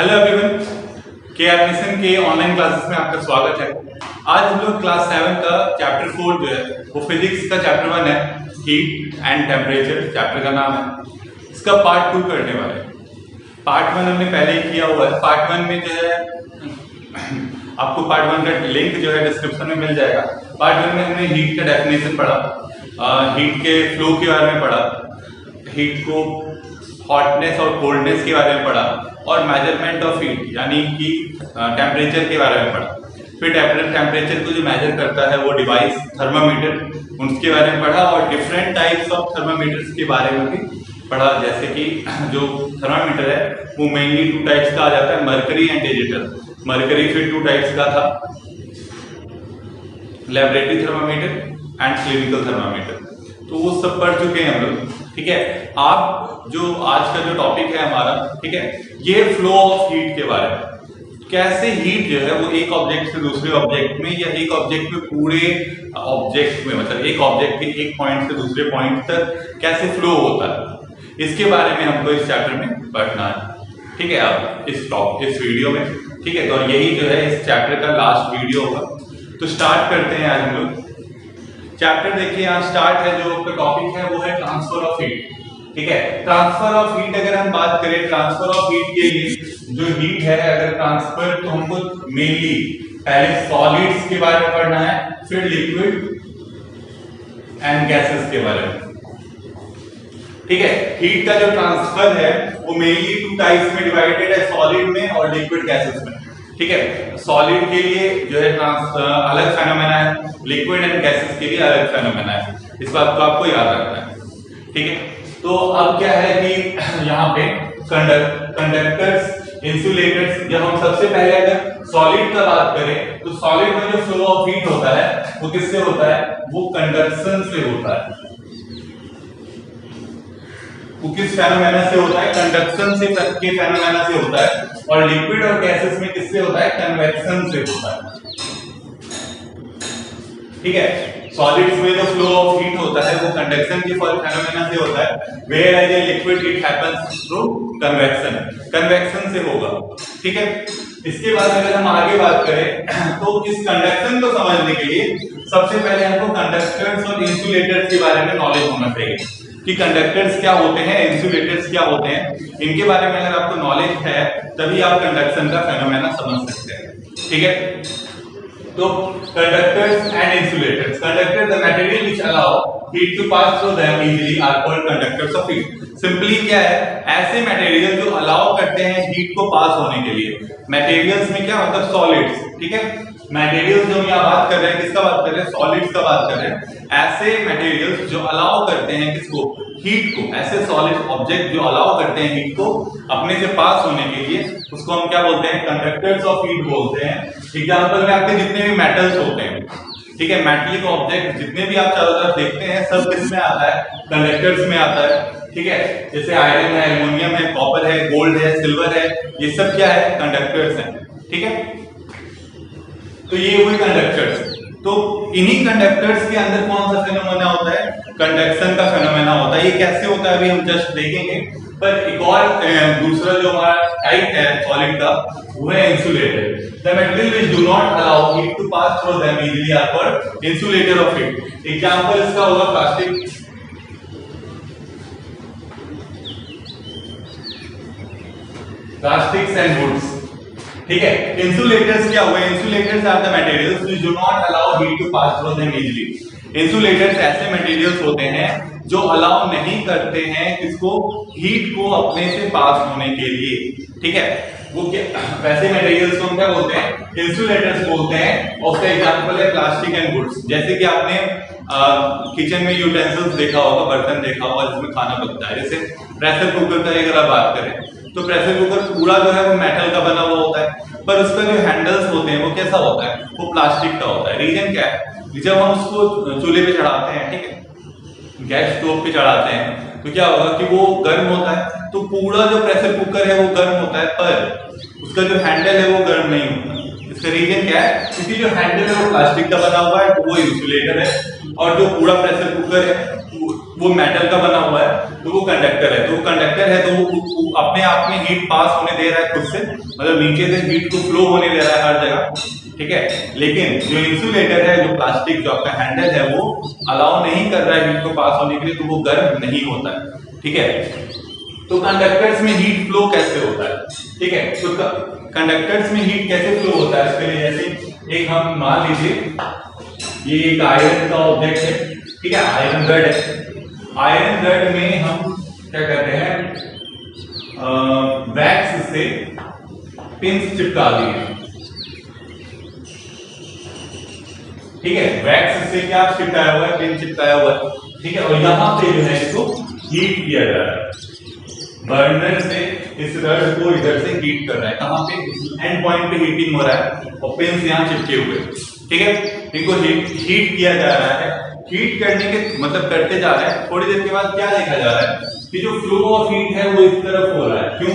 Hello everyone, K R mission के online classes में आपका स्वागत है। आज हम लोग क्लास 7 का चैप्टर 4 जो है वो फिजिक्स का चैप्टर 1 है, हीट एंड टेम्परेचर चैप्टर का नाम है। इसका पार्ट 2 करने वाले हैं। पार्ट 1 हमने पहले ही किया हुआ है। पार्ट 1 में जो है आपको पार्ट 1 का लिंक जो है डिस्क्रिप्शन में मिल जाएगा। पार्ट 1 में हमने हीट का डेफिनेशन पढ़ा, हीट के फ्लो के बारे में पढ़ा, हीट को हॉटनेस और कोल्डनेस के बारे में पढ़ा और मेजरमेंट ऑफ हीट यानी कि टेम्परेचर के बारे में पढ़ा। फिर टेम्परेचर को जो मेजर करता है वो डिवाइस थर्मामीटर, उसके बारे में पढ़ा और डिफरेंट टाइप्स ऑफ थर्मामीटर्स के बारे में भी पढ़ा। जैसे कि जो थर्मामीटर है वो मेनली 2 टाइप्स का आ जाता है, मरकरी एंड डिजिटल। मरकरी फिर 2 टाइप्स का था, laboratory thermometer and clinical thermometer. तो वो सब पढ़ चुके हैं हम लोग। ठीक है, आप जो आज का जो टॉपिक है हमारा, ठीक है, ये फ्लो ऑफ हीट के बारे में, कैसे हीट जो है वो एक ऑब्जेक्ट से दूसरे ऑब्जेक्ट में या एक ऑब्जेक्ट में पूरे ऑब्जेक्ट में, मतलब एक ऑब्जेक्ट के एक पॉइंट से दूसरे पॉइंट तक कैसे फ्लो होता है, इसके बारे में हमको इस चैप्टर में पढ़ना है। ठीक है, आप इस वीडियो में, ठीक है, तो यही जो है इस चैप्टर का लास्ट वीडियो होगा। तो स्टार्ट करते हैं आज हम लोग चैप्टर। देखिए यहाँ स्टार्ट है, जो टॉपिक है वो है ट्रांसफर ऑफ हीट। ठीक है, ट्रांसफर ऑफ हीट अगर हम बात करें, ट्रांसफर ऑफ हीट के लिए जो हीट है अगर ट्रांसफर, तो हमको मेनली पहले सॉलिड्स के बारे में पढ़ना है, फिर लिक्विड एंड गैसेस के बारे में। ठीक है, हीट का जो ट्रांसफर है वो मेनली 2 टाइप्स में डिवाइडेड है, सॉलिड में और लिक्विड गैसेस में। ठीक है, सॉलिड के लिए जो है अलग फेनोमेना है, लिक्विड एंड गैसेस के लिए अलग फेनोमेना है। इस बात को आपको याद रखना है। ठीक है, तो अब क्या है कि यहाँ पे कंडक्टर्स, इंसुलेटर्स, जब हम सबसे पहले अगर सॉलिड का बात करें तो सॉलिड में जो फ्लो ऑफ हीट होता है वो किससे होता है, वो कंडक्शन से होता है। वो किस फेनोमेना से होता है, कंडक्शन से के फेनोमेना से होता है। और लिक्विड और गैसेस में किससे होता है, कन्वेक्शन से होता है। ठीक है, सॉलिड्स में जो फ्लो ऑफ हीट होता है वो कंडक्शन के फेनोमेना से होता है, where as a liquid it happens through convection, convection से होगा। ठीक है, इसके बाद अगर हम आगे बात करें तो इस कंडक्शन को समझने के लिए सबसे पहले हमको कंडक्टर्स और इंसुलेटर्स के बारे में नॉलेज होना चाहिए कि कंडक्टर्स क्या होते हैं, इंसुलेटर्स क्या होते हैं। इनके बारे में अगर आपको नॉलेज है तभी आप कंडक्शन का फेनोमेना समझ सकते हैं। ठीक है, तो conductors and insulators, conductor the material which allow heat to pass through them easily are called conductors of heat. Simply क्या है, ऐसे मटेरियल जो अलाउ करते हैं हीट को पास होने के लिए। मटेरियल्स में क्या मतलब सॉलिड्स। ठीक है, मटेरियल्स जो हम यहाँ बात कर रहे हैं, किसका बात कर रहे हैं, सॉलिड्स का बात कर रहे हैं। ऐसे मटेरियल्स जो अलाउ करते हैं किसको, हीट को, ऐसे सॉलिड ऑब्जेक्ट जो अलाउ करते हैं हीट को अपने से पास होने के लिए, उसको हम क्या बोलते हैं, कंडक्टर्स ऑफ हीट बोलते हैं। एग्जांपल में आपके जितने भी मेटल्स होते हैं, ठीक है, मेटलिक ऑब्जेक्ट जितने भी आप चारों तरफ देखते हैं सब किसमें आता है, कंडक्टर्स में आता है। ठीक है, जैसे आयरन है, एल्युमिनियम है, कॉपर है, गोल्ड है, सिल्वर है, ये सब क्या है, कंडक्टर्स हैं। ठीक है, तो ये हुए कंडक्टर्स। तो इन्हीं कंडक्टर्स के अंदर कौन सा फेनोमेना होता है, कंडक्शन का फेनोमेना होता है। ये कैसे होता है अभी हम जस्ट देखेंगे, पर एक और दूसरा जो हमारा टाइप है सॉलिड का वो है insulator. The material which do not allow heat to pass through them easily are called insulator of heat. Example इसका होगा प्लास्टिक, प्लास्टिक्स एंड वुड्स। ठीक है, इंसुलेटर्स क्या हुए, insulators are the materials which do not allow heat to pass through them easily. Insulators ऐसे materials होते हैं जो अलाउ नहीं करते हैं इसको, हीट को अपने से पास होने के लिए। ठीक है, वो क्या, वैसे मटेरियल्स को हम क्या बोलते हैं, इंसुलेटर्स बोलते हैं। और उसका एग्जांपल है प्लास्टिक एंड वुड्स। जैसे कि आपने किचन में यूटेंसिल्स देखा होगा, बर्तन देखा होगा जिसमें खाना पकता है। जैसे प्रेशर कुकर की अगर आप बात करें तो प्रेशर कुकर पूरा जो है वो मेटल का बना हुआ होता है, पर उसका जो हैंडल्स होते हैं वो कैसा होता है, वो प्लास्टिक का होता है। रीजन क्या है, जब हम उसको चूल्हे पे चढ़ाते हैं, ठीक है, गैस स्टोव पे चढ़ाते हैं, तो क्या होगा कि वो गर्म होता है, तो पूरा जो प्रेशर कुकर है वो गर्म होता है, पर उसका जो हैंडल है वो गर्म नहीं होता। इसका रीजन क्या है, क्योंकि जो हैंडल है वो प्लास्टिक का बना हुआ है, तो वो इंसुलेटर है, और जो पूरा प्रेशर कुकर है वो मेटल का बना हुआ है, तो वो कंडक्टर है। तो वो कंडक्टर है तो वो अपने आप में हीट पास होने दे रहा है खुद से, मतलब नीचे से हीट को फ्लो होने दे रहा है हर जगह, ठीक है। लेकिन जो इंसुलेटर है, जो प्लास्टिक जो आपका हैंडल है, वो अलाउ नहीं कर रहा है हीट को पास होने के लिए, तो वो गर्म नहीं होता है, ठीक है। तो कंडक्टर्स में हीट फ्लो कैसे होता है, ठीक है। तो कंडक्टर्स में हीट कैसे फ्लो होता है, इसके लिए जैसे एक हम मान लीजिए ये एक आयरन का ऑब्जेक्ट है, ठीक है, आयरन रड है। आयरन रड में हम क्या करते हैं, वैक्स से पिंस चिपका दिए, ठीक है। वैक्स से क्या चिपकाया हुआ है, पिन चिपकाया हुआ है, ठीक है। और यहां पे जो है इसको हीट किया जा रहा है, बर्नर से इस रड को इधर से हीट कर रहा है, कहां पे, एंड पॉइंट पे हीटिंग हो रहा है और पिंस यहां चिपके हुए, ठीक है। इनको हीट किया जा रहा है। हीट करने के मतलब करते जा रहे हैं, थोड़ी देर के बाद क्या देखा जा रहा है कि जो फ्लो ऑफ हीट है वो इस तरफ हो रहा है। क्यों,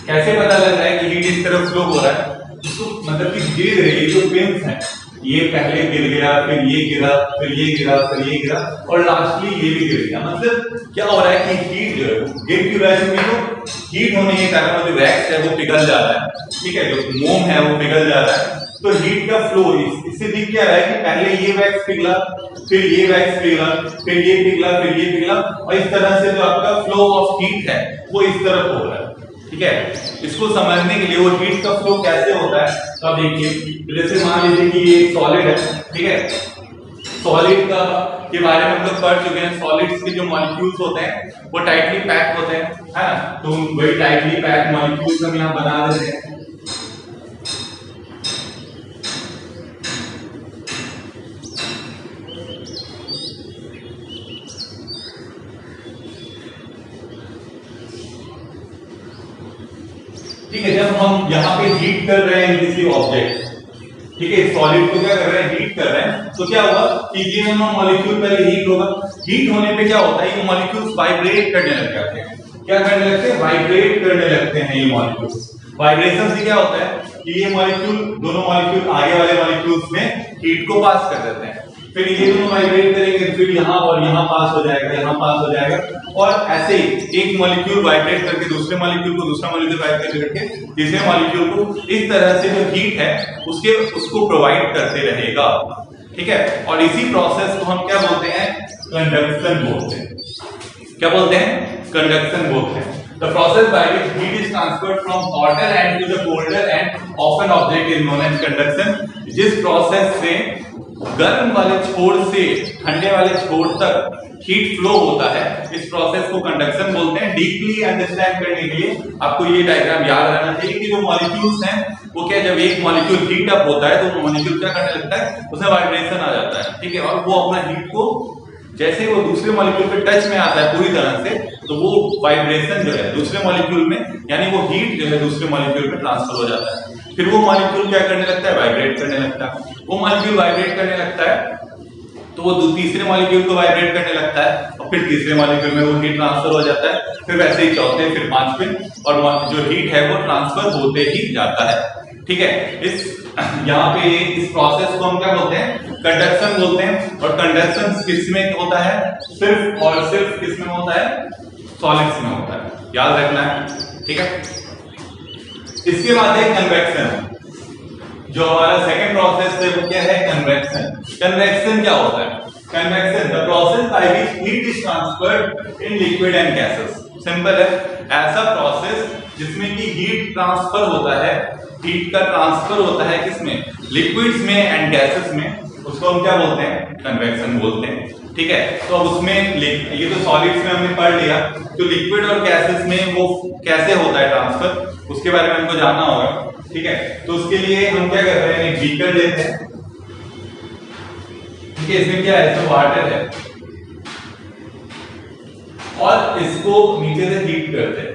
कैसे पता लग रहा है कि हीट इस तरफ फ्लो हो रहा है, इसको मतलब कि धीरे धीरे ये जो पिंस है ये पहले गिर गया, फिर ये गिरा, फिर ये गिरा, फिर ये गिरा और लास्टली ये भी गिर गया। मतलब क्या हो रहा है कि हीट जो है गिर क्यों रहा है, क्योंकि तो हीट होने के कारण जो वैक्स है वो पिघल जा रहा है, ठीक है, जो मोम है वो पिघल जा रहा है। तो हीट का फ्लो इससे दिख क्या रहा है कि पहले ये वैक्स पिघला, फिर ये वैक्स पिघला, फिर ये पिघला, फिर ये पिघला, और इस तरह से जो आपका फ्लो ऑफ हीट है वो इस तरफ हो रहा है, ठीक है। इसको समझने के लिए वो हीट का फ्लो कैसे होता है, तो आप देखिए, जैसे मान लीजिए कि ये सॉलिड है, ठीक है। सॉलिड का के बारे में हम लोग पढ़ चुके हैं, सॉलिड्स के जो मॉलिक्यूल्स होते हैं वो टाइटली पैक होते हैं, है ना। तो वही टाइटली पैक मॉलिक्यूल्स हम यहाँ बना देते हैं। ठीक है, जब हम यहाँ पे हीट कर रहे हैं किसी ऑब्जेक्ट, ठीक है, सॉलिड को क्या कर रहे हैं, हीट कर रहे हैं, तो क्या होगा कि ये दोनों मॉलिक्यूल पहले हीट होगा। हीट होने पे क्या होता है, ये मॉलिक्यूल्स वाइब्रेट करने लग जाते हैं। क्या करने लगते हैं, वाइब्रेट करने लगते हैं ये मॉलिक्यूल्स। वाइब्रेशन से क्या होता है कि ये मॉलिक्यूल, दोनों मॉलिक्यूल आगे वाले मॉलिक्यूल्स में हीट को पास कर देते हैं, फिर ये दोनों वाइब्रेट करेंगे, फिर यहाँ और यहाँ पास हो जाएगा, यहाँ पास हो जाएगा, और ऐसे ही एक मॉलिक्यूल वाइब्रेट करके दूसरे मॉलिक्यूल को, दूसरा मॉलिक्यूल वाइब्रेट करके तीसरे मॉलिक्यूल को, इस तरह से जो हीट है उसको प्रोवाइड करते रहेगा, ठीक है। और इसी प्रोसेस को हम क्या बोलते हैं, कंडक्शन बोलते हैं। क्या बोलते हैं, कंडक्शन बोलते हैं। The process by which heat is transferred from hotter end to the colder end of an object is known as conduction। जिस प्रोसेस से गर्म वाले छोर से ठंडे वाले छोर तक हीट फ्लो होता है, इस प्रोसेस को कंडक्शन बोलते हैं। डीपली अंडरस्टैंड करने के लिए आपको ये डायग्राम याद रहना चाहिए कि जो मॉलिक्यूल्स हैं वो क्या, जब एक मॉलिक्यूल हीट अप होता है तो मॉलिक्यूल क्या करने लगता है, उसमें वाइब्रेशन आ जाता है, ठीक है। और वो अपना हीट को जैसे वो दूसरे मॉलिक्यूल पे टच में आता है पूरी तरह से, तो वो वाइब्रेशन जो है दूसरे मॉलिक्यूल में, यानी वो हीट जो है दूसरे मॉलिक्यूल पे ट्रांसफर हो जाता है। फिर वो मॉलिक्यूल क्या करने लगता है, वाइब्रेट करने लगता है। वो मॉलिक्यूल वाइब्रेट करने लगता है तो वो तीसरे मॉलिक्यूल को वाइब्रेट करने लगता है, और फिर तीसरे मॉलिक्यूल में वो हीट ट्रांसफर हो जाता है, फिर वैसे ही चौथे, फिर पांचवें, और जो हीट है वो ट्रांसफर होते ही जाता है, ठीक है। इस यहाँ पे इस प्रोसेस को हम क्या बोलते हैं, कंडक्शन बोलते हैं। और कंडक्शन किस में होता है, सिर्फ और सिर्फ किस में होता है, सॉलिड्स में होता है, याद रखना है, ठीक है। इसके बाद है कन्वेक्शन। जो हमारा सेकंड प्रोसेस है वो क्या है, कन्वेक्शन। कन्वेक्शन क्या होता है, convection the process by which heat is transferred in liquid and gases. Simple है, ऐसा प्रोसेस जिसमें कि हीट ट्रांसफर होता है, हीट का ट्रांसफर होता है किसमें, लिक्विड्स में एंड गैसेस में, उसको हम क्या बोलते हैं, कन्वेक्शन बोलते हैं, ठीक है। तो अब उसमें ये तो सॉलिड्स में हमने पढ़ लिया, तो लिक्विड और गैसेस में वो कैसे होता है ट्रांसफर, उसके बारे में हमको जानना होगा, ठीक है। तो उसके लिए हम क्या कर रहे हैं, एक बीकर लेते हैं, ठीक है। इसमें क्या है, इसमें वाटर है और इसको नीचे से हीट करते हैं।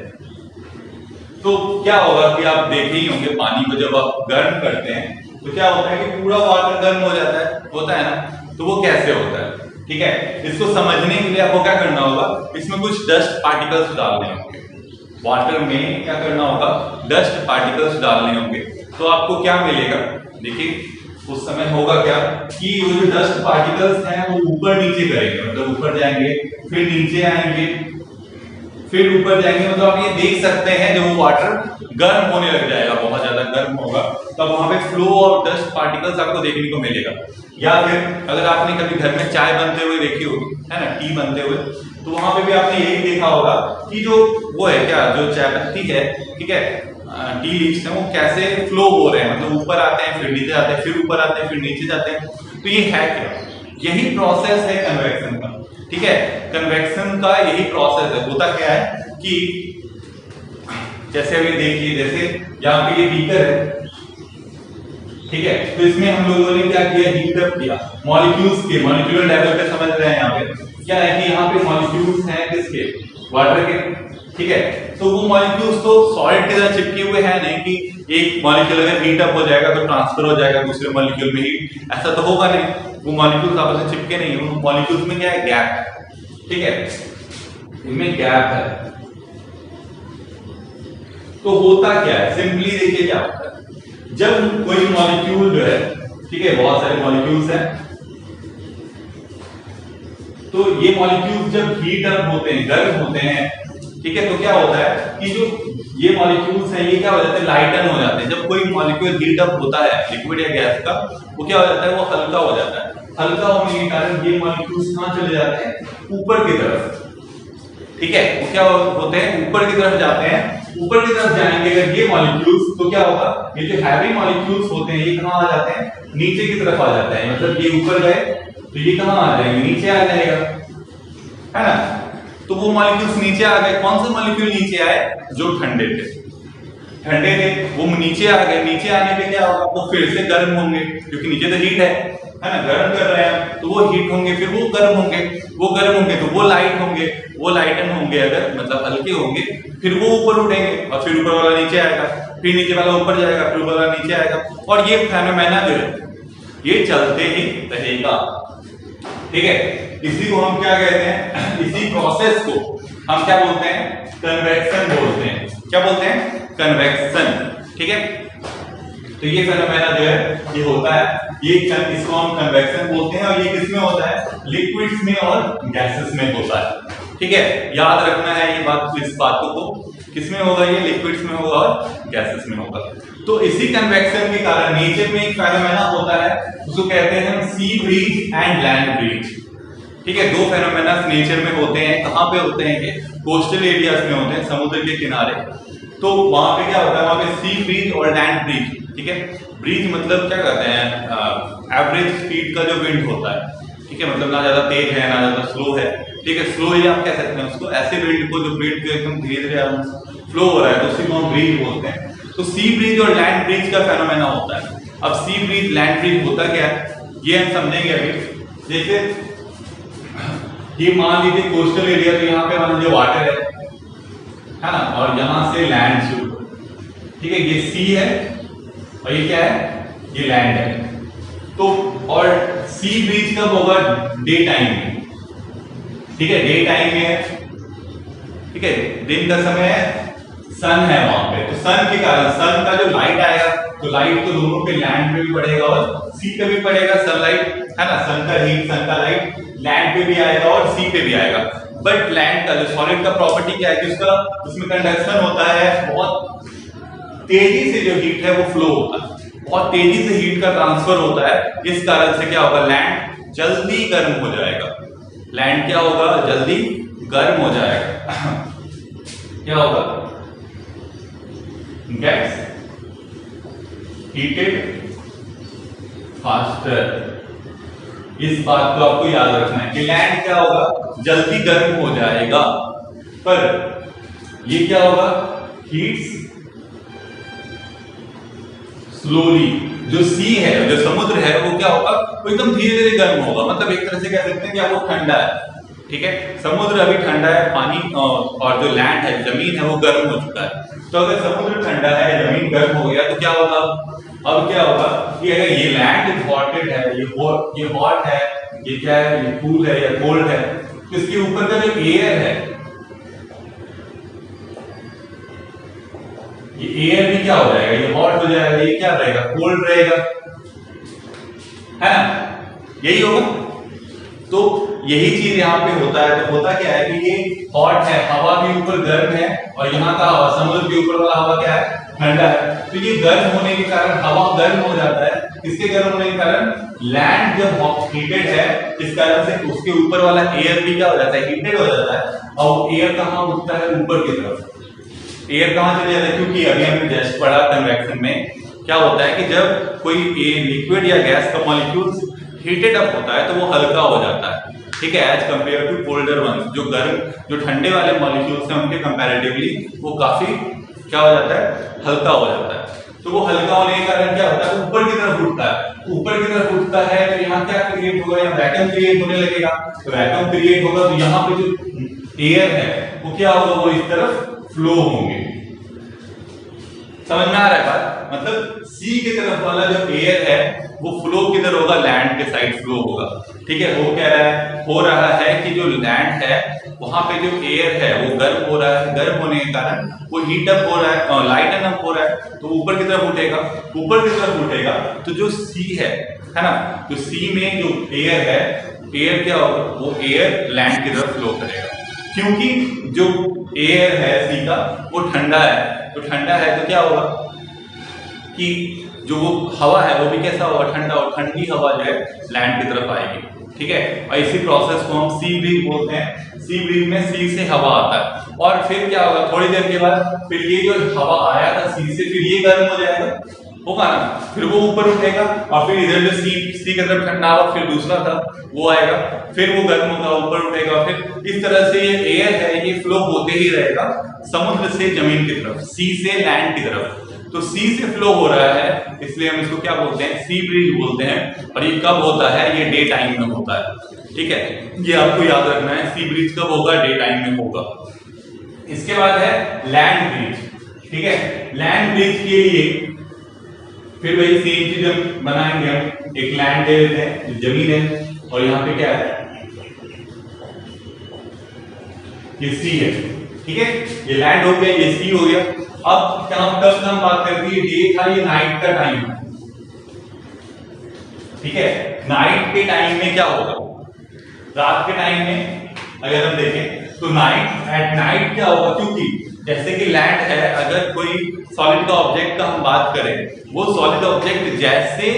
तो क्या होगा कि आप देखे ही होंगे, पानी को जब आप गर्म करते हैं तो क्या होता है कि पूरा वाटर गर्म हो जाता है, होता है ना। तो वो कैसे होता है, ठीक है। इसको समझने के लिए आपको क्या करना होगा, इसमें कुछ डस्ट पार्टिकल्स डालने होंगे, वाटर में क्या करना होगा, डस्ट पार्टिकल्स डालने होंगे। तो आपको क्या मिलेगा, देखिए उस समय होगा क्या कि वो जो डस्ट पार्टिकल्स हैं वो ऊपर नीचे करेंगे, मतलब ऊपर जाएंगे फिर नीचे आएंगे फिर ऊपर जाएंगे। मतलब आप ये देख सकते हैं जब वो वाटर गर्म होने लग जाएगा, बहुत ज्यादा गर्म होगा, तब वहां पे फ्लो ऑफ डस्ट पार्टिकल्स आपको देखने को मिलेगा। या फिर अगर आपने कभी घर में चाय बनते हुए देखी होगी, है ना, टी बनते हुए, तो वहां पे भी आपने यही देखा होगा कि जो वो है क्या, जो चाय पत्ती है, ठीक है, टी लीव्स हैं, वो कैसे फ्लो हो रहे हैं, मतलब ऊपर आते हैं फिर नीचे जाते हैं फिर ऊपर आते हैं फिर नीचे जाते हैं। तो ये है क्या, यही प्रोसेस है कन्वेक्शन का, ठीक है। कन्वेक्शन का यही प्रोसेस है। होता क्या है कि जैसे अभी देखिए, जैसे यहाँ पे ये बीकर है, ठीक है, तो इसमें हम लोगों ने क्या किया, हीट अप किया मॉलिक्यूल्स के, मॉलिक्यूलर लेवल पे समझ रहे हैं। यहाँ पे क्या है कि यहाँ पे मॉलिक्यूल्स हैं किसके, वाटर के, ठीक है। तो वो मॉलिक्यूल्स तो सॉलिड के साथ चिपके हुए हैं नहीं कि एक मॉलिक्यूल अगर हीट अप हो जाएगा तो ट्रांसफर हो जाएगा दूसरे मॉलिक्यूल में हीट, ऐसा तो होगा नहीं। वो मॉलिक्यूल्स आपस में चिपके नहीं है, उन मॉलिक्यूल्स में क्या है, गैप है, ठीक है, इनमें गैप है। तो होता क्या है, सिंपली देखिए क्या होता है, जब कोई मॉलिक्यूल जो है, ठीक है, बहुत सारे मॉलिक्यूल्स हैं, तो ये मॉलिक्यूल्स जब हीट अप होते हैं, गर्म होते हैं, ठीक है, तो क्या होता है कि जो ये मॉलिक्यूल्स हैं ये क्या हो जाते हैं, लाइटन हो जाते हैं। जब कोई मॉलिक्यूल हीट अप होता है लिक्विड या गैस का, वो क्या हो जाता है, वो हल्का हो जाता है। हल्का होने के कारण ये मॉलिक्यूल्स कहां चले जाते हैं, ऊपर की तरफ, ठीक है, वो क्या होते हैं, ऊपर की तरफ जाते हैं। ऊपर की तरफ जाएंगे अगर ये मॉलिक्यूल्स, तो क्या होगा, ये जो हैवी मॉलिक्यूल्स होते हैं ये कहां आ जाते हैं, नीचे की तरफ आ जाते हैं। मतलब ये ऊपर गए तो ये कहां आ जाएंगे, नीचे आ जाएगा, है ना। तो वो मॉलिक्यूल्स नीचे आ गए। कौन से मॉलिक्यूल नीचे आए, जो ठंडे थे, ठंडे थे वो नीचे आ गए। नीचे आने पे क्या होगा, वो फिर से गर्म होंगे, क्योंकि नीचे तो हीट है ना, गर्म कर रहे हैं, तो वो हीट होंगे, फिर वो गर्म होंगे, वो गर्म होंगे तो वो लाइट होंगे, वो लाइटन होंगे, अगर मतलब हल्के होंगे, फिर वो ऊपर उठेंगे और फिर ऊपर वाला नीचे आएगा, फिर नीचे वाला ऊपर जाएगा, फिर ऊपर वाला नीचे आएगा। और ये फेनोमेना जो है ये चलते ही रहेगा, ठीक है। इसी को हम क्या कहते हैं, इसी प्रोसेस को हम क्या बोलते हैं, कन्वेक्शन बोलते हैं। क्या बोलते हैं, कन्वेक्शन, ठीक है। तो ये फेनोमेना जो है ये होता है, ये इसको हम कन्वेक्शन बोलते हैं। और ये किसमें होता है, लिक्विड्स में और गैसेस में होता है, ठीक है। याद रखना है ये बात, इस बातों को, किसमें होगा, ये लिक्विड्स में होगा और गैसेस में होगा। तो इसी कन्वेक्शन के कारण नेचर में एक फेनोमेना होता है, उसको कहते हैं हम sea breeze and land breeze, ठीक है। दो फेनोमेना नेचर में होते हैं। कहां पे होते हैं ये, कोस्टल एरियाज में होते हैं, समुद्र के किनारे। तो वहां पे क्या होता है, वहां पे सी ब्रीज और लैंड ब्रीज, ठीक है। ब्रीज मतलब क्या कहते हैं, एवरेज स्पीड का जो विंड होता है, ठीक है, मतलब ना ज्यादा तेज है ना ज्यादा स्लो है, ठीक है। स्लो ही आप कह सकते हैं उसको, ऐसे विंड को जो विंड के एकदम धीरे धीरे फ्लो हो रहा है, तो उसी को हम ब्रीज बोलते हैं। तो सी ब्रीज और लैंड ब्रीज का फेनोमेना होता है। अब सी ब्रीज लैंड ब्रीज होता क्या है ये हम समझेंगे अभी। जैसे ये मान लीजिए कोस्टल एरिया, तो यहाँ पे मान लीजिए वाटर है ना, और यहाँ से लैंड शुरू, ठीक है। ये सी है और ये क्या है, ये लैंड है। तो और सी ब्रीज कब होगा, डे टाइम में, ठीक है, डे टाइम में है, ठीक है, दिन का समय है, सन है वहां पे, तो सन के कारण सन का जो लाइट आएगा, तो लाइट तो दोनों पे, लैंड पे भी पड़ेगा और सी पे भी पड़ेगा, सनलाइट, है ना, सन का हीट, सन का लाइट लैंड पे भी आएगा और सी पे भी आएगा। बट लैंड का जो सॉलिड का प्रॉपर्टी क्या है कि उसका, उसमें कंडक्शन होता है, बहुत तेजी से जो हीट है वो फ्लो होता है, बहुत तेजी से हीट का ट्रांसफर होता है। इस कारण से क्या होगा, लैंड जल्दी गर्म हो जाएगा, लैंड क्या होगा, जल्दी गर्म हो जाएगा। क्या होगा, गैस हीटेड फास्टर। इस बात को आपको याद रखना है कि लैंड क्या होगा, जल्दी गर्म हो जाएगा, पर ये क्या होगा, हीट्स स्लोली। जो सी है, जो समुद्र है, वो क्या होगा, वो एकदम धीरे धीरे गर्म होगा। मतलब एक तरह से कह सकते हैं कि वो ठंडा है, ठीक है, समुद्र अभी ठंडा है, पानी और जो लैंड है, जमीन है, वो गर्म हो चुका है। तो अगर समुद्र ठंडा है, जमीन गर्म हो गया, तो क्या होगा, अब क्या होगा कि अगर ये लैंड हॉटेड है, ये हॉट है, ये क्या है, ये कूल है या कोल्ड है, तो इसके ऊपर का जो एयर है, ये एयर भी क्या हो जाएगा, ये हॉट हो जाएगा, ये क्या रहेगा, कोल्ड रहेगा, है ना, यही होगा। तो यही चीज यहाँ पे होता है। तो होता क्या है कि ये हॉट है, हवा भी ऊपर गर्म है, और यहाँ का हवा समुद्र के ऊपर वाला हवा क्या है, ठंडा है। तो ये गर्म होने के कारण हवा गर्म हो जाता है। इसके गर्म होने के कारण लैंड जब हीटेड है, इस कारण से उसके ऊपर वाला एयर भी क्या हो जाता है, हीटेड हो जाता है। और एयर कहाँ उठता है, ऊपर की तरफ। एयर कहाँ चले जाता है, क्योंकि अभी हमने जस्ट पढ़ा कन्वेक्शन में क्या होता है कि जब कोई लिक्विड या गैस का मॉलिक्यूल्स हीटेड अप होता है तो वो हल्का हो जाता है, ठीक है, as compare to colder ones. जो गर्म, जो ठंडे वाले मॉलिक्यूल्स हैं उनके कंपैरेटिवली वो काफी क्या हो जाता है, हल्का हो जाता है। तो वो हल्का होने के कारण क्या होता है, ऊपर की तरफ उठता है। ऊपर की तरफ उठता है तो यहाँ क्या क्रिएट होगा, यहाँ वैक्यूम क्रिएट होने लगेगा। तो वैक्यूम क्रिएट होगा तो यहाँ पे जो एयर है वो क्या होगा, वो इस तरफ फ्लो होंगे। समझ में आ रहा है बात? मतलब सी की तरफ वाला जो एयर है वो फ्लो किधर होगा, लैंड के साइड फ्लो होगा, ठीक है। वो कह रहा है, हो रहा है कि जो लैंड है वहां पे जो एयर है वो गर्म हो रहा है, गर्म होने के कारण वो हीट अप हो रहा है, लाइटन अप हो रहा है, तो ऊपर की तरफ उठेगा। ऊपर की तरफ उठेगा तो जो सी है ना, तो सी में जो एयर है, एयर क्या होगा, वो एयर लैंड की तरफ फ्लो करेगा। क्योंकि जो एयर है सी का वो ठंडा है, तो ठंडा है तो क्या होगा कि जो वो हवा है वो भी कैसा होगा, ठंडा, और ठंडी हवा जो है लैंड की तरफ आएगी, ठीक है। और इसी प्रोसेस को हम सी ब्रीज बोलते हैं। सी ब्रीज में सी से हवा आता है, और फिर क्या होगा, थोड़ी देर के बाद फिर ये जो हवा आया था सी से, फिर ये गर्म हो जाएगा, होगा ना, फिर वो ऊपर उठेगा, और फिर इधर जो सी की तरफ ठंडा हवा फिर दूसरा था वो आएगा, फिर वो गर्म होगा, ऊपर उठेगा। फिर इस तरह से ये एयर है ये फ्लो होते ही रहेगा समुद्र से जमीन की तरफ, सी से लैंड की तरफ। तो सी से फ्लो हो रहा है, इसलिए हम इसको क्या बोलते हैं, सी ब्रीज बोलते हैं। और ये कब होता है, ये डे टाइम में होता है, ठीक है। ये आपको याद रखना है, सी ब्रीज कब होगा, डे टाइम में होगा। इसके बाद है लैंड ब्रीज, ठीक है। लैंड ब्रीज के लिए फिर वही सेम चीज हम बनाएंगे। हम एक लैंड ले लेते हैं, जमीन है, और यहाँ पे क्या है, ये सी है, ठीक है। ये लैंड हो गया, ये सी हो गया। अब क्या हम बात करते हैं, डे था, ये नाइट का टाइम है, ठीक है। नाइट के टाइम में क्या होगा, रात के टाइम में अगर हम देखें तो एट नाइट क्या होगा, क्योंकि जैसे कि लैंड है, अगर कोई सॉलिड का ऑब्जेक्ट का हम बात करें, वो सॉलिड ऑब्जेक्ट जैसे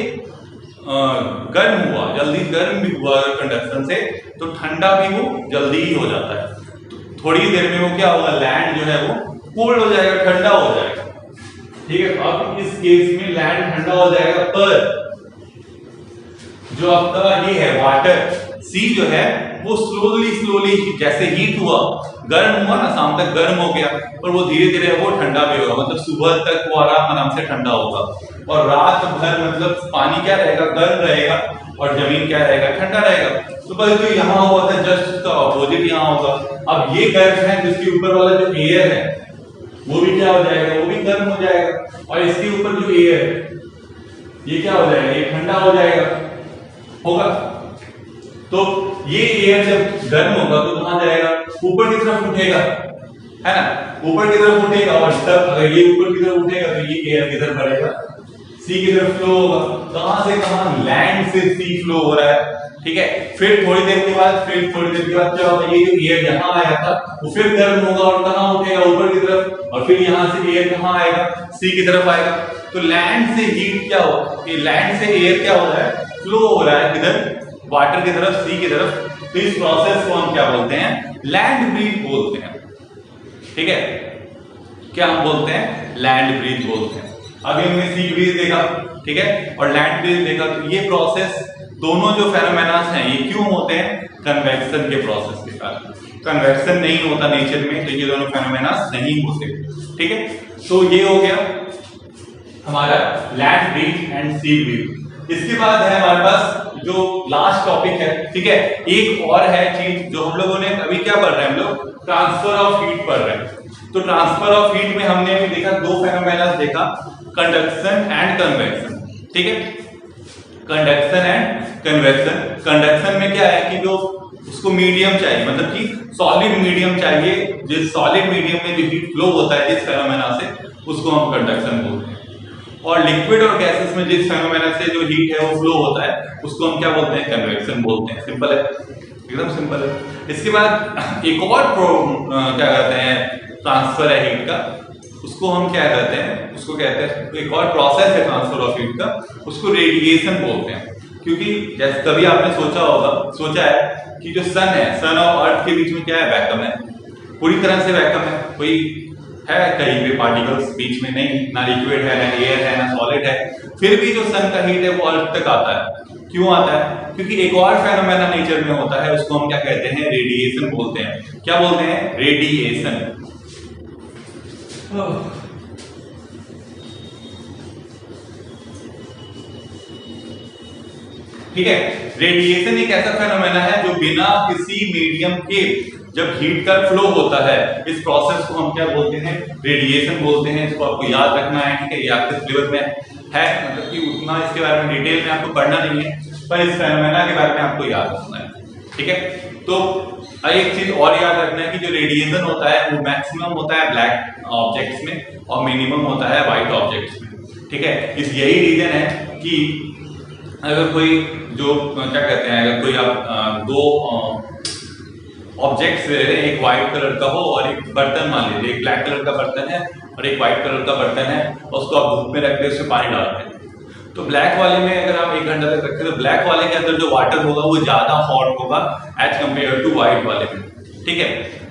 गर्म हुआ, जल्दी गर्म भी हुआ कंडक्शन से, तो ठंडा भी वो जल्दी ही हो जाता है। तो थोड़ी देर में वो क्या होगा, लैंड जो है वो कोल्ड हो जाएगा, ठंडा हो जाएगा, ठीक है। अब इस केस में लैंड ठंडा हो जाएगा, पर जो आपका ये है वाटर, सी जो है वो स्लोली जैसे हीट हुआ, गर्म हुआ ना, शाम तक गर्म हो गया, और वो धीरे धीरे वो ठंडा भी होगा, मतलब सुबह तक वो आराम से ठंडा होगा। और रात भर मतलब पानी क्या रहेगा, गर्म रहेगा, और जमीन क्या रहेगा, ठंडा रहेगा। तो बस जो यहाँ हुआ था जस्ट उसका ऑपोजिट यहाँ होगा। अब ये गर्म है, जिसके ऊपर वाला जो एयर है वो भी क्या हो जाएगा, वो भी गर्म हो जाएगा, और इसके ऊपर जो एयर है ये क्या हो जाएगा, ये ठंडा हो जाएगा, होगा। तो ये एयर जब गर्म होगा तो कहां जाएगा, ऊपर की तरफ उठेगा, है ना, ऊपर की तरफ उठेगा। और तब अगर ये ऊपर की तरफ उठेगा तो ये एयर किधर बढ़ेगा, सी की तरफ फ्लो होगा। कहां से कहां, लैंड से सी फ्लो हो रहा है, ठीक है। फिर थोड़ी देर के बाद क्या होगा, ये जो एयर यहाँ आया था वो फिर गर्म होगा, और कहां उठेगा, ऊपर की तरफ, और फिर यहाँ से एयर कहां आएगा, सी की तरफ आएगा। तो लैंड से हीट क्या होगा, ये लैंड से एयर क्या हो रहा है, फ्लो हो रहा है किधर, वाटर की तरफ, सी की तरफ। तो इस प्रोसेस को हम क्या बोलते हैं, लैंड ब्रीज बोलते हैं, ठीक है। क्या हम बोलते हैं, लैंड ब्रीज बोलते हैं। अभी हमने सी ब्रीज देखा, ठीक है, और लैंड ब्रीज देखा। तो ये प्रोसेस दोनों जो फेनोमेनास हैं ये क्यों होते हैं, कन्वेक्शन के प्रोसेस के कारण। कन्वेक्शन नहीं होता नेचर में तो ये दोनों फेनोमेनास नहीं होते, ठीक है। तो ये हो गया हमारा land breeze and sea breeze. इसके बाद है हमारे पास जो लास्ट टॉपिक है, ठीक है। एक और है चीज जो हम लोगों ने अभी क्या पढ़ रहे हैं, हम लोग ट्रांसफर ऑफ हीट पढ़ रहे हैं। तो ट्रांसफर ऑफ हीट में हमने अभी देखा, दो फेनोमेना देखा, कंडक्शन एंड कन्वेक्शन, ठीक है। Conduction and convection. कंडक्शन में क्या है कि जो उसको मीडियम चाहिए, मतलब कि सॉलिड मीडियम चाहिए, जिस सॉलिड मीडियम में जो हीट फ्लो होता है जिस फेनोमेना से, उसको हम कंडक्शन बोलते हैं। और लिक्विड और गैसेस में जिस फेनोमेना से जो हीट है वो फ्लो होता है उसको हम क्या बोलते हैं, कन्वेक्शन बोलते हैं। सिंपल है, एकदम सिंपल है। इसके बाद एक और क्या कहते हैं ट्रांसफर है हीट का, उसको हम क्या कहते हैं, उसको कहते हैं, एक और प्रोसेस है ट्रांसफर ऑफ हीट का, उसको रेडिएशन बोलते हैं। क्योंकि जैसे कभी आपने सोचा है कि जो सन है, सन और अर्थ के बीच में क्या है, वैक्यूम है, पूरी तरह से वैक्यूम है, कोई है कहीं पे पार्टिकल्स बीच में नहीं, ना लिक्विड है, ना एयर है, ना सॉलिड है, फिर भी जो सन का हीट है वो अर्थ तक आता है। क्यों आता है? क्योंकि एक और फेनोमेना नेचर में होता है, उसको हम क्या कहते हैं, रेडिएशन बोलते हैं। क्या बोलते हैं? रेडिएशन। ठीक है, रेडिएशन एक ऐसा फेनोमेना है जो बिना किसी मीडियम के जब हीट का फ्लो होता है, इस प्रोसेस को हम क्या बोलते हैं, रेडिएशन बोलते हैं। इसको आपको याद रखना है, ठीक है, ये आपके सिलेबस में है, मतलब कि उतना इसके बारे में डिटेल में आपको पढ़ना नहीं है, पर इस फेनोमेना के बारे में आपको याद रखना है। ठीक है, तो एक चीज और याद रखना है कि जो रेडिएशन होता है वो मैक्सिमम होता है ब्लैक ऑब्जेक्ट्स में और मिनिमम होता है व्हाइट ऑब्जेक्ट्स में। ठीक है, इस यही रीजन है कि अगर कोई जो क्या कहते हैं, अगर कोई आप दो ऑब्जेक्ट्स ले रहे हैं, एक व्हाइट कलर का हो और एक बर्तन मान लीजिए, एक ब्लैक कलर का बर्तन है और एक व्हाइट कलर का बर्तन है, और उसको आप धूप में रखते हैं, उसमें पानी डालते हैं, तो ब्लैक वाले में अगर आप 1 घंटा तक रखते हैं तो ब्लैक वाले के अंदर जो वाटर होगा वो ज्यादा हॉट होगा एज कम्पेयर टू व्हाइट वाले में। ठीक है,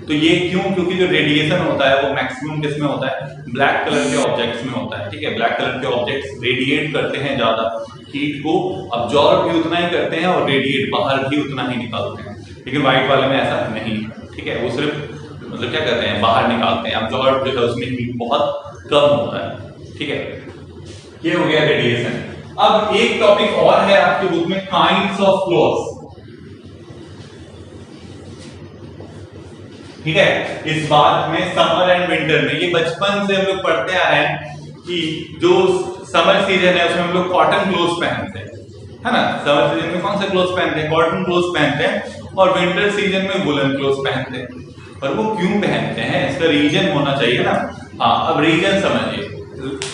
तो ये क्यों? क्योंकि जो रेडिएशन होता है वो मैक्सिमम किस में होता है, ब्लैक कलर के ऑब्जेक्ट्स में होता है। ठीक है, ब्लैक कलर के ऑब्जेक्ट्स रेडिएट करते हैं ज्यादा, हीट को अब्जॉर्ब भी उतना ही करते हैं और रेडिएट बाहर भी उतना ही निकालते हैं, लेकिन व्हाइट वाले में ऐसा नहीं है। ठीक है, वो सिर्फ मतलब क्या कहते हैं, बाहर निकालते हैं, अब्जॉर्ब जो है उसमें हीट बहुत कम होता है। ठीक है, ये हो गया रेडिएशन। अब एक टॉपिक और है आपके बुक में, काइंड्स ऑफ फ्लोस। ठीक है, इस बात में समर एंड विंटर में, ये बचपन से हम लोग पढ़ते आ रहे हैं कि जो समर सीजन है उसमें हम लोग कॉटन क्लोथ्स पहनते हैं, है ना। समर सीजन में कौन सा क्लोथ्स पहनते हैं, कॉटन क्लोथ्स पहनते हैं, और विंटर सीजन में वुलन क्लोथ्स पहनते हैं। और वो क्यों पहनते हैं, इसका रीजन होना चाहिए ना। हाँ, अब रीजन समझिए,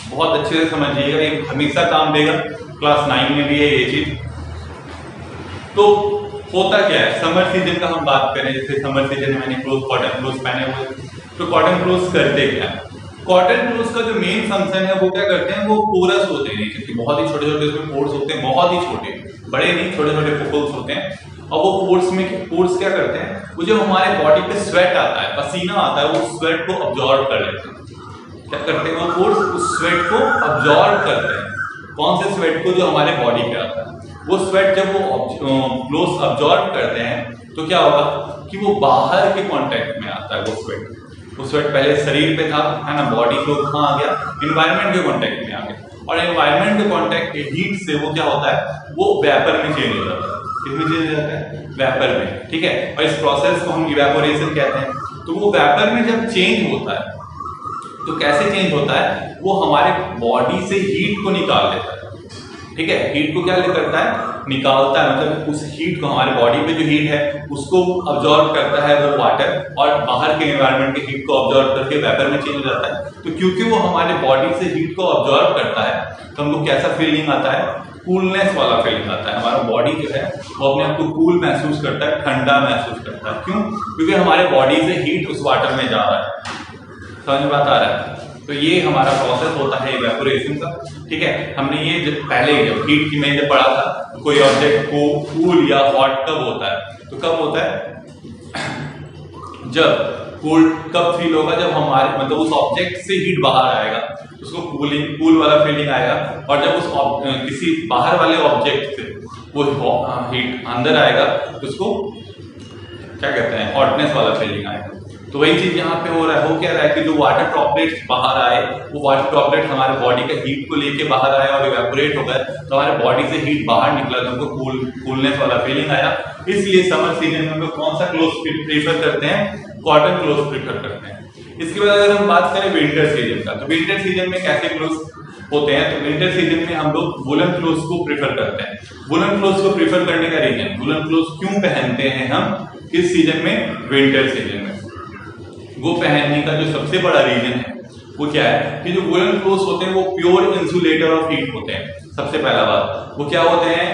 बहुत अच्छे से समझिएगा, ये हमेशा काम देगा, क्लास 9 में भी है ये चीज। तो होता क्या है, समर सीजन का हम बात करें, जैसे समर सीजन में मैंने कॉटन क्लोथ्स पहने हुए, तो कॉटन क्लोथ्स करते क्या है, कॉटन क्लोथ्स का जो मेन फंक्शन है वो क्या करते हैं, वो पोरस होते हैं, क्योंकि बहुत ही छोटे छोटे उसमें पोर्स होते हैं, बहुत ही छोटे, बड़े नहीं, छोटे छोटे पोर्स होते हैं। और वो पोर्स क्या करते हैं, वो जब हमारे बॉडी पे स्वेट आता है, पसीना आता है, वो स्वेट को अब्जॉर्ब कर लेते हैं। क्या करते हैं वो पोर्स, उस स्वेट को अब्जॉर्ब करते हैं। कौन से स्वेट को, जो हमारे बॉडी पे आता है, वो स्वेट जब वो क्लोथ्स अब्जॉर्ब करते हैं तो क्या होगा कि वो बाहर के कांटेक्ट में आता है। वो स्वेट पहले शरीर पे था, है ना, बॉडी को कहाँ आ गया, एनवायरनमेंट के कांटेक्ट में आ गया, और एनवायरनमेंट के कांटेक्ट के हीट से वो क्या होता है, वो वेपर में चेंज हो जाता है। किसमें चेंज हो जाता है, वेपर में। ठीक है, और इस प्रोसेस को हम इवेपोरेशन कहते हैं। तो वो वेपर में जब चेंज होता है तो कैसे चेंज होता है, वो हमारे बॉडी से हीट को निकाल देता है। ठीक है, हीट को क्या करता है, निकालता है, मतलब उस हीट को, हमारे बॉडी पे जो हीट है उसको अब्जॉर्ब करता है वो वाटर, और बाहर के एनवायरनमेंट के हीट को अब्जॉर्ब करके वेपर में चेंज हो जाता है। तो क्योंकि वो हमारे बॉडी से हीट को अब्जॉर्ब करता है तो हमको कैसा फीलिंग आता है, कूलनेस वाला फीलिंग आता है। हमारा बॉडी जो है वो अपने आप को कूल महसूस करता है, ठंडा महसूस करता है। क्यों? क्योंकि हमारे बॉडी से हीट उस वाटर में जा रहा है। समझ में बात आ रहा है? तो ये हमारा प्रोसेस होता है इवेपोरेशन का। ठीक है, हमने ये जब पहले जब हीट की मैंने पढ़ा था, तो कोई ऑब्जेक्ट को कूल या हॉट कब होता है, तो कब होता है, जब कूल कब फील होगा, जब हमारे मतलब उस ऑब्जेक्ट से हीट बाहर आएगा, उसको कूल वाला फीलिंग आएगा। और जब उस किसी बाहर वाले ऑब्जेक्ट से वो हीट अंदर आएगा तो उसको क्या कहते हैं, हॉटनेस वाला फीलिंग आएगा। तो वही चीज यहाँ पे हो रहा है। हो क्या रहा है कि जो वाटर ड्रॉपलेट्स बाहर आए, वो वाटर ड्रॉपलेट हमारे बॉडी के हीट को लेके बाहर आए और इवेपोरेट हो गए, तो हमारे बॉडी से हीट बाहर निकला, तो हमको कूलनेस वाला फीलिंग आया। इसलिए समर सीजन में हम लोग कौन सा क्लोथ प्रीफर करते हैं, कॉटन क्लोथ प्रीफर करते हैं। इसके बाद अगर हम बात करें विंटर सीजन का, तो विंटर सीजन में कैसे क्लोथ होते हैं, तो विंटर सीजन में हम लोग वुलन क्लोथ्स को प्रीफर करते हैं। वुलन क्लोथ्स को प्रीफर करने का रीजन, वुलन क्लोथ्स क्यों पहनते हैं हम किस सीजन में, विंटर सीजन में, वो पहनने का जो सबसे बड़ा रीजन है वो क्या है कि जो वुलन क्लोथ्स होते हैं वो प्योर इंसुलेटर ऑफ हीट होते हैं। सबसे पहला बात वो क्या होते हैं,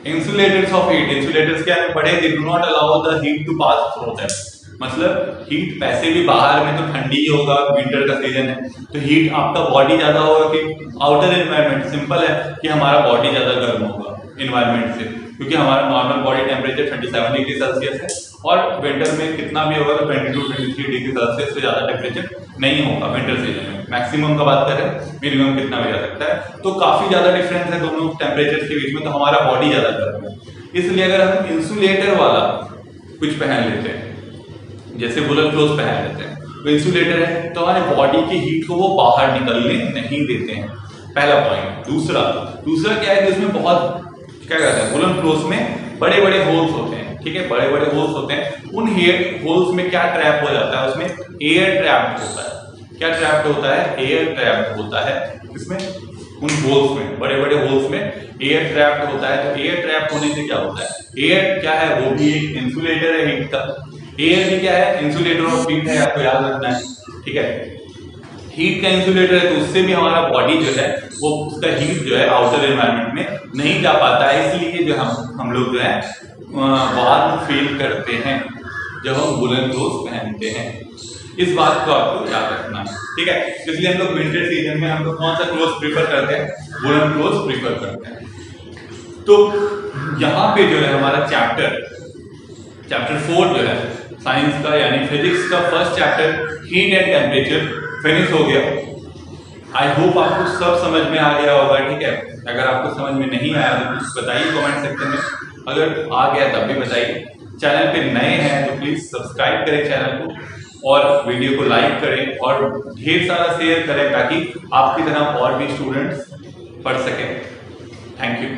इंसुलेटर्स ऑफ हीट। इंसुलेटर्स क्या है, बड़े they do not allow the heat to pass through them, मतलब हीट पैसे भी बाहर में तो ठंडी ही होगा, विंटर का सीजन है तो हीट आपका बॉडी ज्यादा होगा कि आउटर एनवायरनमेंट, सिंपल है कि हमारा बॉडी ज्यादा गर्म होगा एनवायरनमेंट से, क्योंकि हमारा normal body temperature 37 degree Celsius है और विंटर में कितना भी होगा तो 22-23 डिग्री सेल्सियस से ज्यादा टेम्परेचर नहीं होगा विंटर सीजन में। मैक्सिमम का बात करें मिनिमम कितना भी जा सकता है, तो काफी ज्यादा डिफरेंस है दोनों टेम्परेचर के बीच में, तो हमारा बॉडी ज्यादा गर्म है। इसलिए अगर हम इंसुलेटर वाला कुछ पहन लेते हैं, जैसे वुलन क्लोथ पहन लेते हैं, वो इंसुलेटर है तो हमारे बॉडी की हीट को वो बाहर निकलने नहीं देते हैं, पहला पॉइंट। दूसरा क्या है कि उसमें बहुत क्या कहते हैं, वुलन क्लोथ में बड़े बड़े होल्स होते हैं, ठीक है, बड़े बड़े होल्स होते हैं। उन होल्स में क्या ट्रैप हो जाता है, उसमें एयर ट्रैप्ड होता है। क्या ट्रैप्ड होता है, एयर ट्रैप्ड होता है इसमें, उन होल्स में, बड़े बड़े होल्स में एयर ट्रैप्ड होता है। तो एयर ट्रैप होने से क्या होता है, एयर क्या है, वो भी एक इंसुलेटर है हीट का। एयर भी क्या है, इंसुलेटर ऑफ हीट है, आपको याद रखना है, ठीक है। हीट का इंसुलेटर है तो उससे भी हमारा बॉडी जो है वो उसका हीट जो है आउटर एनवायरनमेंट में नहीं जा पाता है, इसलिए जो हम लोग जो है वार्म फील करते हैं जब हम वुलन क्लोथ पहनते हैं। इस बात को आपको याद रखना है, ठीक है। इसलिए हम लोग विंटर सीजन में हम लोग कौन सा क्लोथ प्रीफर करते हैं, वुलन क्लोथ प्रीफर करते हैं। तो यहाँ पे जो है हमारा चैप्टर 4 जो है साइंस का यानी फिजिक्स का first chapter heat and temperature finish हो गया। आई होप आपको सब समझ में आ गया होगा, ठीक है। अगर आपको समझ में नहीं आया तो कुछ बताइए कमेंट सेक्शन में, अगर आ गया तब भी बताइए। चैनल पे नए हैं तो प्लीज सब्सक्राइब करें चैनल को और वीडियो को लाइक करें और ढेर सारा शेयर करें ताकि आपकी तरह और भी स्टूडेंट्स पढ़ सकें। Thank you.